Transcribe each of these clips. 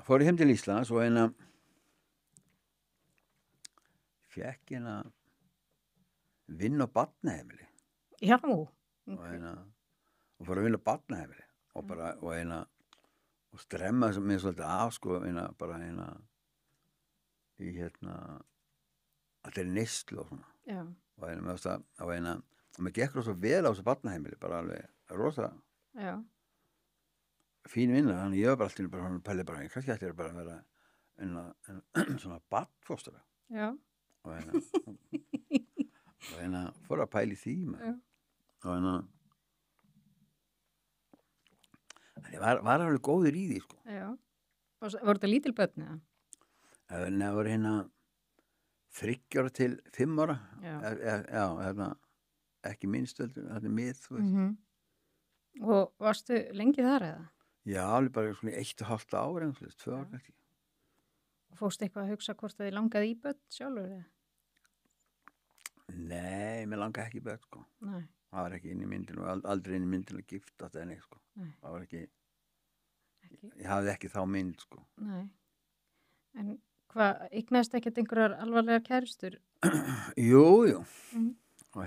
fór ég heim til Íslands og fekk vinna á barnaheimili Já, og og fór að vinna á barnaheimili og bara og stremma mér svolítið af sko bara í allir neyslu og svona já, og mér varst og mér gekk rosa vel á þessu barnaheimili bara alveg rosa já, fín vinna, þannig ég var bara alltaf bara pæli bara, kannski ætti ég bara að vera svona barnfóstra já, og og fór að pæli því já, og ég var alveg góður í því sko já. Og voru þetta lítil börn eða? það voru 3 ára til 5 ára Já. ekki minnst þetta er mið þú veist. Mm. Og varstu lengi þar eða? Já, alveg bara svona 1,5 ár 2 ár ekki. Fórstu eitthvað að hugsa hvort þið langaði í börn sjálfur eða? Nei, mér langaði ekki í börn sko. Nei. Það var ekki inn í myndinu og aldrei inn í myndinu að giftast eða neitt sko. Nei. Það var ekki, ég hafði ekki þá mynd sko. Nei. En hvað, eignaðist ekkert einhverjar alvarlegar kærustur? Jú. Mm. Og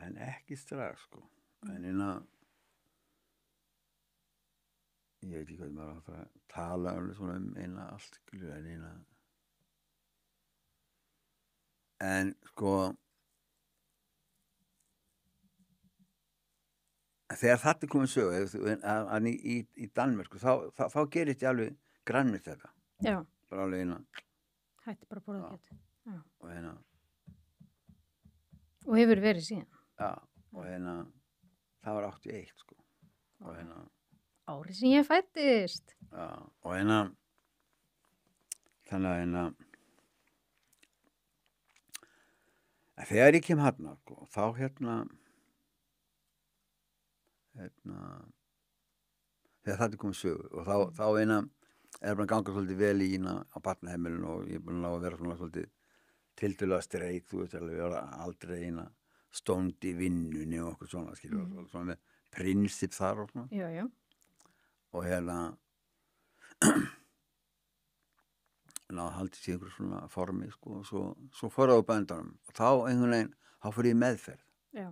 en ekki strax sko. En ég veit ekki hvað maður á að fara að tala svona allt en sko þegar þetta komið sögu í Danmörku þá gerist ég alveg grænmeti þetta Já. bara alveg Hætti bara að borða kjöt. Já. og Og hefur verið síðan? já, og það var 81 sko og Árið sem ég fæddist. já, og þannig að þegar ég kem hérna sko, þá þegar þetta komið sögu og þá er bara að ganga svolítið vel í á barnaheimilinu og ég er búin að vera svona svolítið tiltölulega streit, þú veist alveg, ég var aldrei stónd í vinnunni og okkur svona, skilur, svona með prinsip þar og svona. Já, já. Og haldið sér einhver svona formi, sko, og svo fór það á böndanum og þá einhvern veginn, þá fór ég í meðferð. Já.